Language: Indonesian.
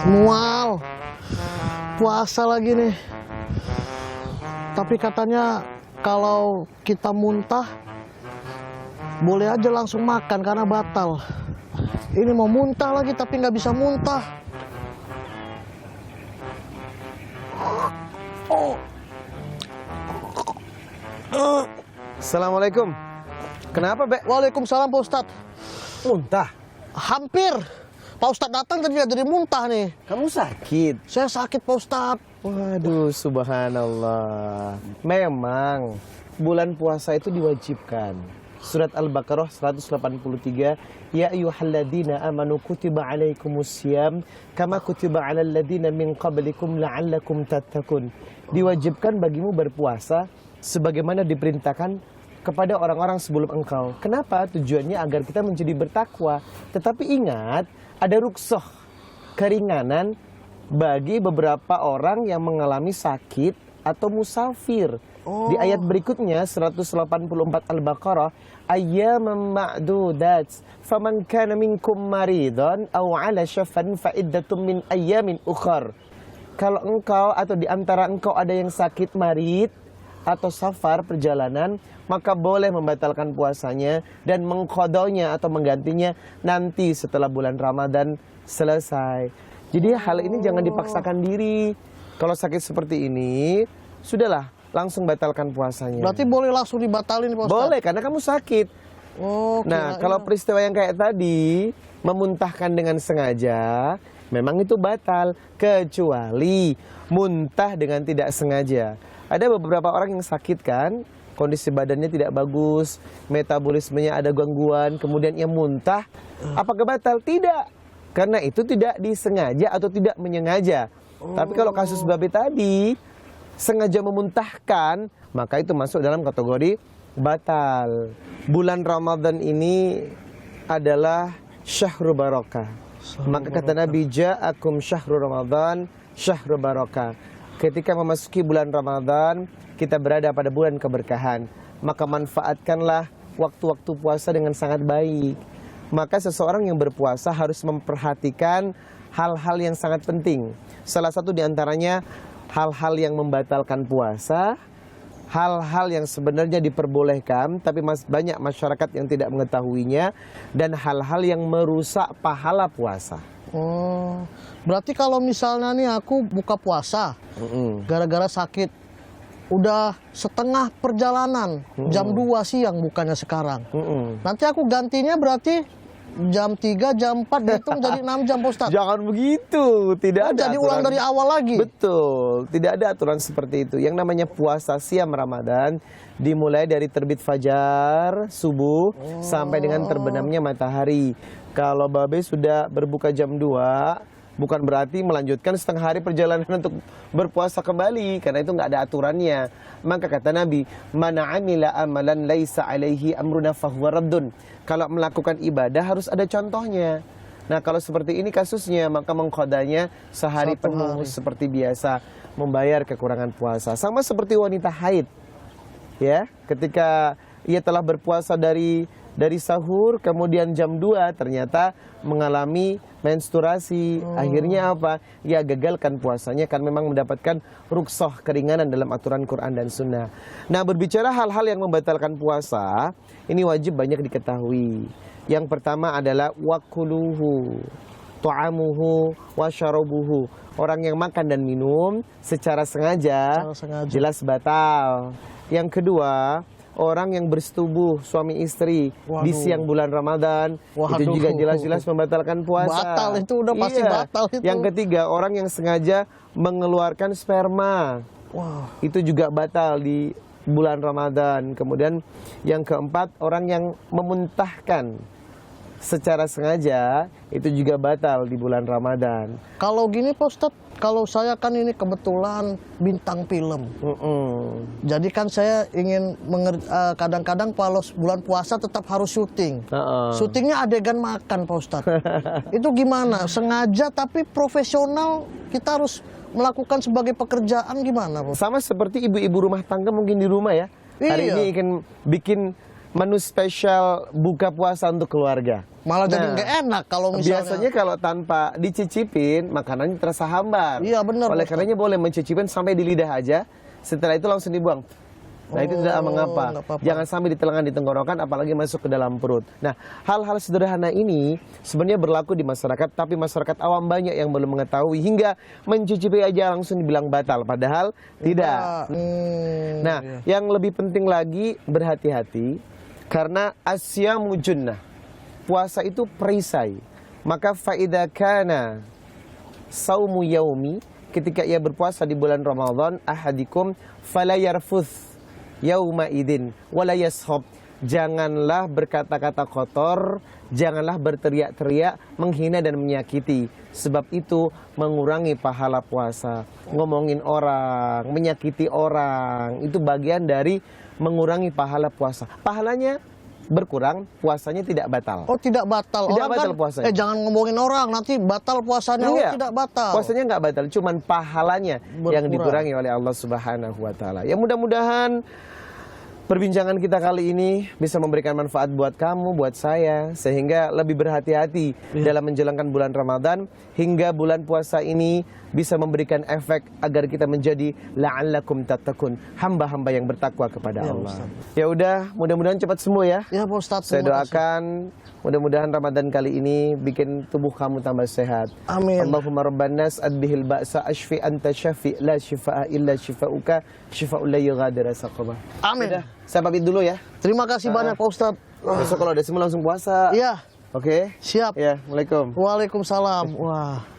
Mual, puasa lagi nih. Tapi katanya kalau kita muntah boleh aja langsung makan karena batal. Ini mau muntah lagi tapi nggak bisa muntah. Assalamualaikum. Kenapa, Be? Waalaikumsalam, Pak Ustadz. Muntah? Hampir. Pak Ustadz datang tadi jadi muntah nih. Kamu sakit? Saya sakit, Pak Ustadz. Waduh, subhanallah. Memang bulan puasa itu diwajibkan. Surat Al-Baqarah 183, Ya ayyuhalladzina amanu kutiba alaikumusiyam kama kutiba alal ladzina min qablikum la'allakum tattaqun. Diwajibkan bagimu berpuasa sebagaimana diperintahkan kepada orang-orang sebelum engkau. Kenapa? Tujuannya agar kita menjadi bertakwa. Tetapi ingat, ada rukhsah, keringanan bagi beberapa orang yang mengalami sakit atau musafir. Di ayat berikutnya 184 Al-Baqarah, ayyaman ma'dudat faman kana minkum maridan aw 'ala syafan fa iddatun min ayyamin ukhar. Kalau engkau atau di antara engkau ada yang sakit marid atau safar perjalanan, maka boleh membatalkan puasanya dan mengqadanya atau menggantinya nanti setelah bulan Ramadan selesai. Jadi hal ini jangan dipaksakan diri. Kalau sakit seperti ini, sudahlah, langsung batalkan puasanya. Berarti boleh langsung dibatalin, Pak Ustadz? Boleh, karena kamu sakit. Oh, nah, kalau peristiwa yang kayak tadi, memuntahkan dengan sengaja, memang itu batal. Kecuali muntah dengan tidak sengaja. Ada beberapa orang yang sakit kan, kondisi badannya tidak bagus, metabolismenya ada gangguan, kemudian ia muntah. Apakah batal? Tidak. Karena itu tidak disengaja atau tidak menyengaja. Tapi kalau kasus babi tadi, sengaja memuntahkan, maka itu masuk dalam kategori batal. Bulan Ramadan ini adalah syahrul barakah. Maka kata Nabi, ja'akum syahrul Ramadan, syahrul barakah. Ketika memasuki bulan Ramadan, kita berada pada bulan keberkahan. Maka manfaatkanlah waktu-waktu puasa dengan sangat baik. Maka seseorang yang berpuasa harus memperhatikan hal-hal yang sangat penting. Salah satu diantaranya hal-hal yang membatalkan puasa, hal-hal yang sebenarnya diperbolehkan tapi banyak masyarakat yang tidak mengetahuinya, dan hal-hal yang merusak pahala puasa. Oh, berarti kalau misalnya nih aku buka puasa gara-gara sakit, udah setengah perjalanan, jam 2 siang bukannya sekarang. Nanti aku gantinya berarti jam 3, jam 4 dihitung jadi 6 jam, Pak Ustadz. Jangan begitu, tidak ada jadi aturan. ulang dari awal lagi. Betul, tidak ada aturan seperti itu. Yang namanya puasa siam Ramadan dimulai dari terbit fajar, subuh, sampai dengan terbenamnya matahari. Kalau babe sudah berbuka jam 2, bukan berarti melanjutkan setengah hari perjalanan untuk berpuasa kembali, karena itu nggak ada aturannya. Maka kata Nabi, mana amila amalan laisa alaihi amruna fahuwa raddun. Kalau melakukan ibadah harus ada contohnya. Nah, kalau seperti ini kasusnya, maka mengqadanya sehari penuh seperti biasa, membayar kekurangan puasa. Sama seperti wanita haid. Ya, ketika ia telah berpuasa dari sahur, kemudian jam 2 ternyata mengalami menstruasi. Akhirnya apa? Ya gagalkan puasanya karena memang mendapatkan rukhsah, keringanan dalam aturan Quran dan Sunnah. Nah, berbicara hal-hal yang membatalkan puasa, ini wajib banyak diketahui. Yang pertama adalah wakuluhu, ta'amuhu, wasyarabuhu. Orang yang makan dan minum secara sengaja, jelas batal. Yang kedua, orang yang bersetubuh suami istri di siang bulan Ramadan, itu juga jelas-jelas membatalkan puasa. Batal itu, udah pasti batal itu. Yang ketiga, orang yang sengaja mengeluarkan sperma, itu juga batal di bulan Ramadan. Kemudian yang keempat, orang yang memuntahkan secara sengaja, itu juga batal di bulan Ramadan. Kalau gini, Pak Ustadz, kalau saya kan ini kebetulan bintang film. Jadi kan saya ingin kadang-kadang kalau bulan puasa tetap harus syuting. Syutingnya adegan makan, Pak Ustadz. Itu gimana? Sengaja tapi profesional, kita harus melakukan sebagai pekerjaan gimana, Pak? Sama seperti ibu-ibu rumah tangga mungkin di rumah ya. Hari ini ingin bikin menu spesial buka puasa untuk keluarga. Malah jadi nggak enak kalau misalnya. Biasanya kalau tanpa dicicipin, makanannya terasa hambar. Iya, benar, Oleh Ustaz. karenanya boleh mencicipin sampai di lidah aja. Setelah itu langsung dibuang. Nah itu tidak mengapa. nggak apa-apa. Jangan sampai di telangan, di tenggorokan, apalagi masuk ke dalam perut. Nah, hal-hal sederhana ini sebenarnya berlaku di masyarakat, tapi masyarakat awam banyak yang belum mengetahui hingga mencicipi aja langsung dibilang batal, padahal tidak. Nah, yang lebih penting lagi berhati-hati karena asyamu junnah. Puasa itu perisai. Maka faida kana saumu yaumi, ketika ia berpuasa di bulan Ramadan, ahadikum fala yarfuth yauma idin wala yashab. Janganlah berkata-kata kotor, janganlah berteriak-teriak, menghina dan menyakiti. Sebab itu mengurangi pahala puasa. Ngomongin orang, menyakiti orang, itu bagian dari mengurangi pahala puasa. Pahalanya berkurang, puasanya tidak batal. Oh, tidak batal. Tidak Orang batal kan, puasanya. jangan ngomongin orang, nanti batal puasanya. Oh, tidak batal. Puasanya nggak batal, cuman pahalanya yang Berkurang. dikurangi oleh Allah Subhanahu wa taala. Ya mudah-mudahan perbincangan kita kali ini bisa memberikan manfaat buat kamu, buat saya, sehingga lebih berhati-hati dalam menjalankan bulan Ramadan hingga bulan puasa ini bisa memberikan efek agar kita menjadi la'allakum tattaqun, hamba-hamba yang bertakwa kepada Allah. Ya udah, mudah-mudahan cepat sembuh ya. Ya, Pak Ustadz. Saya terima kasih. doakan mudah-mudahan Ramadan kali ini bikin tubuh kamu tambah sehat. Amin. Allahumma rabban nas adbihil ba'sa ashfi anta syafi la shifaa illa shifauka shifa'ul la yughadiru saqama. Amin. Udah, saya pamit dulu ya. Terima kasih banyak, Pak Ustadz. Besok kalau udah sembuh langsung puasa. Iya, Oke. siap. Ya, Assalamualaikum. Waalaikumsalam. Wah.